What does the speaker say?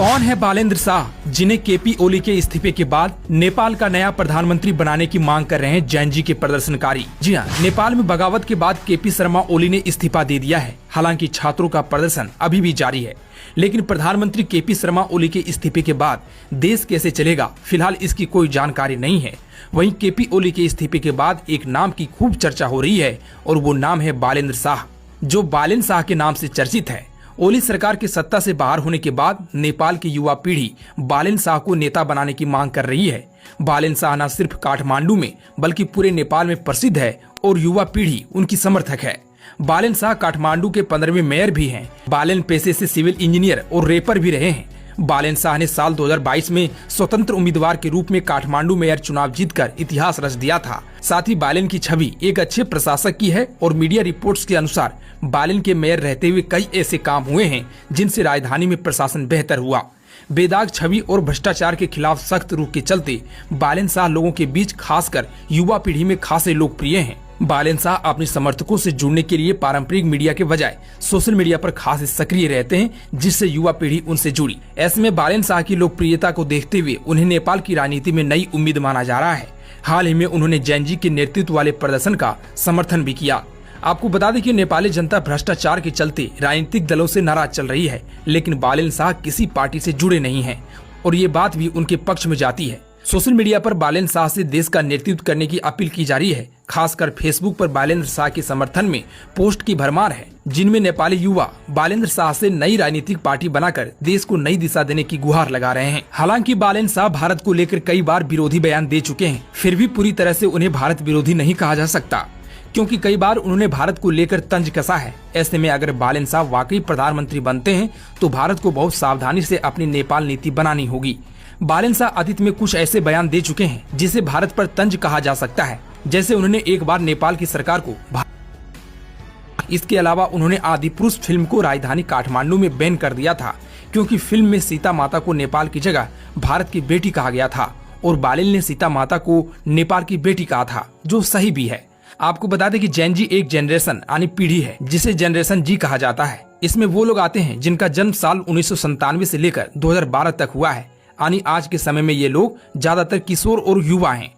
कौन है बालेंद्र शाह, जिन्हें केपी ओली के इस्तीफे के बाद नेपाल का नया प्रधानमंत्री बनाने की मांग कर रहे हैं जेएनजी के प्रदर्शनकारी। जी हां, नेपाल में बगावत के बाद केपी शर्मा ओली ने इस्तीफा दे दिया है। हालांकि छात्रों का प्रदर्शन अभी भी जारी है, लेकिन प्रधानमंत्री केपी शर्मा ओली के इस्तीफे के बाद देश कैसे चलेगा, फिलहाल इसकी कोई जानकारी नहीं है। वहीं केपी ओली के इस्तीफे के बाद एक नाम की खूब चर्चा हो रही है और वो नाम है बालेंद्र शाह, जो बालेन शाह के नाम से चर्चित है। ओली सरकार के सत्ता से बाहर होने के बाद नेपाल की युवा पीढ़ी बालेन शाह को नेता बनाने की मांग कर रही है। बालेन शाह न सिर्फ काठमांडू में बल्कि पूरे नेपाल में प्रसिद्ध है और युवा पीढ़ी उनकी समर्थक है। बालेन शाह काठमांडू के 15वें मेयर भी हैं। बालेन पेशे से सिविल इंजीनियर और रैपर भी रहे हैं। बालेन शाह ने साल 2022 में स्वतंत्र उम्मीदवार के रूप में काठमांडू मेयर चुनाव जीतकर इतिहास रच दिया था। साथ ही बालेन की छवि एक अच्छे प्रशासक की है और मीडिया रिपोर्ट्स के अनुसार बालेन के मेयर रहते हुए कई ऐसे काम हुए हैं जिनसे राजधानी में प्रशासन बेहतर हुआ। बेदाग छवि और भ्रष्टाचार के खिलाफ सख्त रुख के चलते बालेन शाह लोगों के बीच खासकर युवा पीढ़ी में खासे लोकप्रिय हैं। बालेन शाह अपने समर्थकों से जुड़ने के लिए पारंपरिक मीडिया के बजाय सोशल मीडिया पर खास सक्रिय रहते हैं, जिससे युवा पीढ़ी उनसे जुड़ी। ऐसे में बालेन शाह की लोकप्रियता को देखते हुए उन्हें नेपाल की राजनीति में नई उम्मीद माना जा रहा है। हाल ही में उन्होंने जेएनजी के नेतृत्व वाले प्रदर्शन का समर्थन भी किया। आपको बता दें कि नेपाली जनता भ्रष्टाचार के चलते राजनीतिक दलों से नाराज चल रही है, लेकिन बालेन शाह किसी पार्टी से जुड़े नहीं हैं और ये बात भी उनके पक्ष में जाती है। सोशल मीडिया पर बालेन शाह से देश का नेतृत्व करने की अपील की जा रही है। खासकर फेसबुक पर बालेंद्र शाह के समर्थन में पोस्ट की भरमार है, जिनमें नेपाली युवा बालेंद्र शाह से नई राजनीतिक पार्टी बनाकर देश को नई दिशा देने की गुहार लगा रहे हैं। हालांकि बालेंद्र शाह भारत को लेकर कई बार विरोधी बयान दे चुके हैं, फिर भी पूरी तरह से उन्हें भारत विरोधी नहीं कहा जा सकता, क्योंकि कई बार उन्होंने भारत को लेकर तंज कसा है। ऐसे में अगर बालेंद्र शाह वाकई प्रधानमंत्री बनते हैं तो भारत को बहुत सावधानी से अपनी नेपाल नीति बनानी होगी। बालेंद्र शाह अतीत में कुछ ऐसे बयान दे चुके हैं जिसे भारत पर तंज कहा जा सकता है, जैसे उन्होंने एक बार नेपाल की सरकार को। इसके अलावा उन्होंने आदिपुरुष फिल्म को राजधानी काठमांडू में बैन कर दिया था, क्योंकि फिल्म में सीता माता को नेपाल की जगह भारत की बेटी कहा गया था और बालेन ने सीता माता को नेपाल की बेटी कहा था, जो सही भी है। आपको बता दें कि जेएनजी एक जनरेशन यानी पीढ़ी है, जिसे जनरेशन जी कहा जाता है। इसमें वो लोग आते हैं जिनका जन्म साल 1997 से लेकर 2012 तक हुआ है, यानी आज के समय में ये लोग ज्यादातर किशोर और युवा हैं।